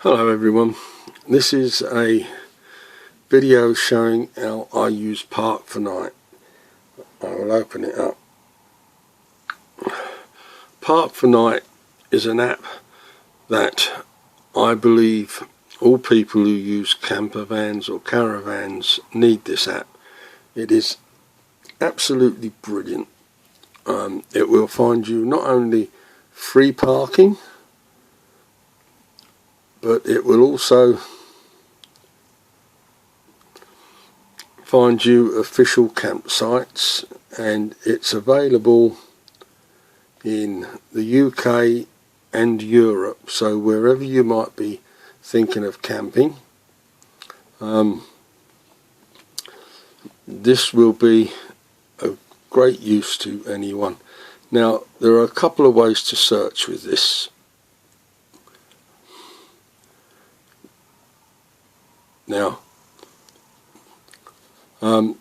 Hello everyone, this is a video showing how I use Park4NIGHT. I will open it up. Park4NIGHT is an app that I believe all people who use camper vans or caravans need this app. It is absolutely brilliant. It will find you not only free parking, but it will also find you official campsites, and it's available in the UK and Europe, so wherever you might be thinking of camping, this will be a great use to anyone. Now, there are a couple of ways to search with this. Now,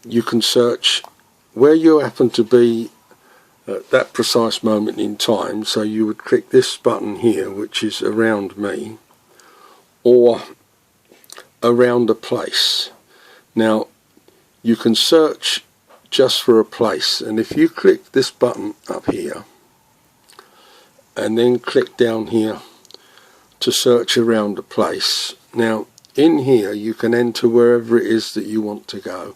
you can search where you happen to be at that precise moment in time, so you would click this button here, which is around me, or around a place. Now, you can search just for a place, and if you click this button up here and then click down here to search around a place, now in here you can enter wherever it is that you want to go.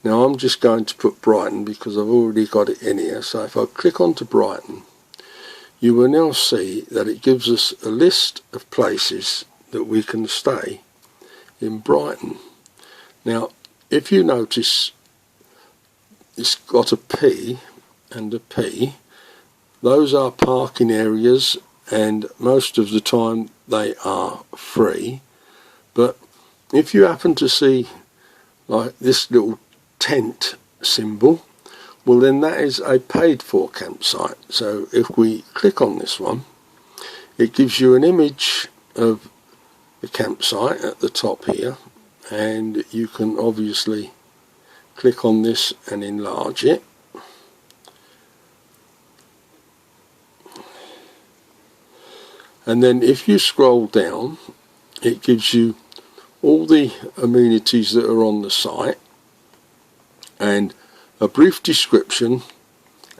Now I'm just going to put Brighton because I've already got it in here, so if I click onto Brighton, you will now see that it gives us a list of places that we can stay in Brighton. Now if you notice, it's got a P and a P. Those are parking areas, and most of the time they are free. But if you happen to see like this little tent symbol, well then that is a paid for campsite. So if we click on this one, it gives you an image of the campsite at the top here, and you can obviously click on this and enlarge it. And then if you scroll down, it gives you all the amenities that are on the site and a brief description,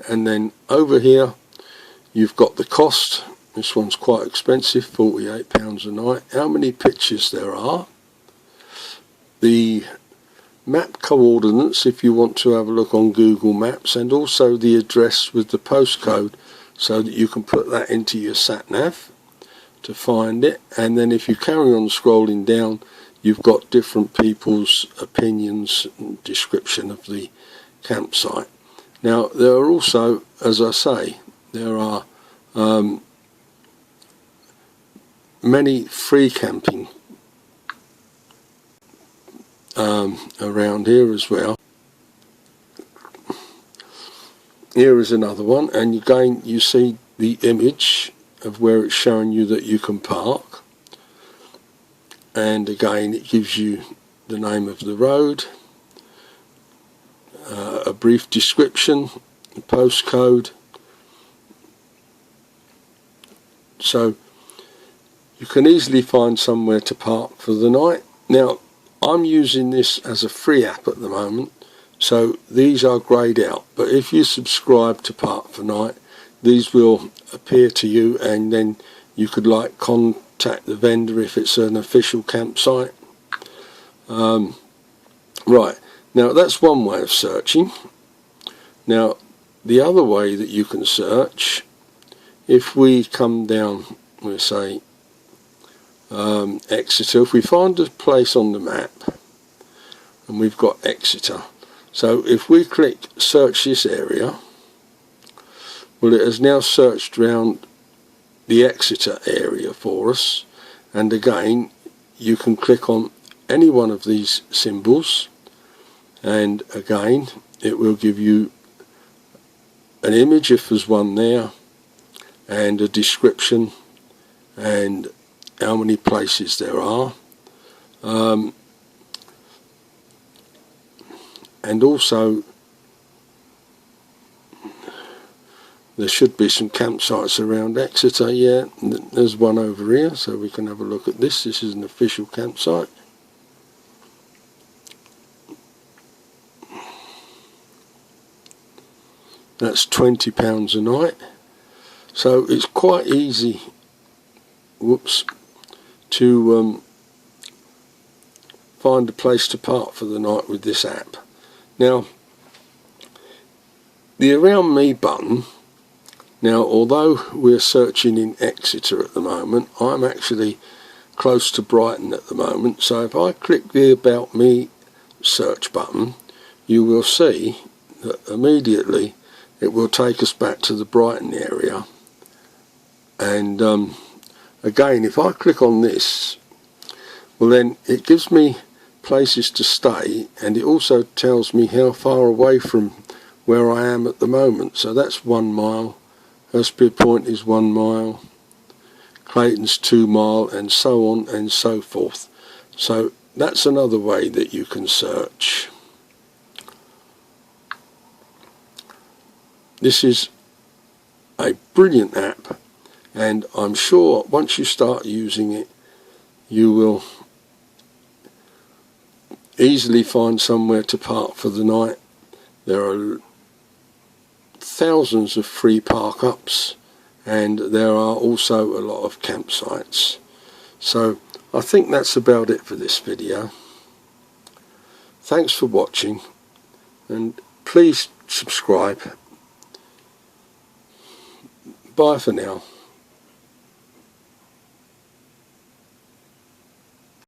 and then over here you've got the cost. This one's quite expensive, £48 a night, how many pictures there are, the map coordinates if you want to have a look on Google Maps, and also the address with the postcode so that you can put that into your sat nav to find it. And then if you carry on scrolling down, you've got different people's opinions and description of the campsite. Now there are also, as I say, there are many free camping around here as well. Here is another one, and again you see the image of where it's showing you that you can park, and again it gives you the name of the road, a brief description, the postcode, so you can easily find somewhere to park for the night. Now I'm using this as a free app at the moment, so these are greyed out, but if you subscribe to Park4NIGHT, these will appear to you, and then you could like contact the vendor if it's an official campsite. Right, now that's one way of searching. Now the other way that you can search, if we come down, we'll say Exeter, if we find a place on the map and we've got Exeter, so if we click search this area, well it has now searched around the Exeter area for us, and again you can click on any one of these symbols, and again it will give you an image if there's one there, and a description, and how many places there are, and also there should be some campsites around Exeter. Yeah, there's one over here, so we can have a look at this. This is an official campsite. That's £20 a night. So it's quite easy, to find a place to park for the night with this app. Now, the Around Me button, now although we're searching in Exeter at the moment, I'm actually close to Brighton at the moment, so if I click the About Me search button, you will see that immediately it will take us back to the Brighton area. And again, if I click on this, well, then it gives me places to stay, and it also tells me how far away from where I am at the moment. So that's 1 mile, Hurstbeard Point is 1 mile, Clayton's 2 mile, and so on and so forth. So that's another way that you can search. This is a brilliant app, and I'm sure once you start using it, you will easily find somewhere to park for the night. There are thousands of free park ups, and there are also a lot of campsites. So I think that's about it for this video. Thanks for watching, and please subscribe. Bye for now.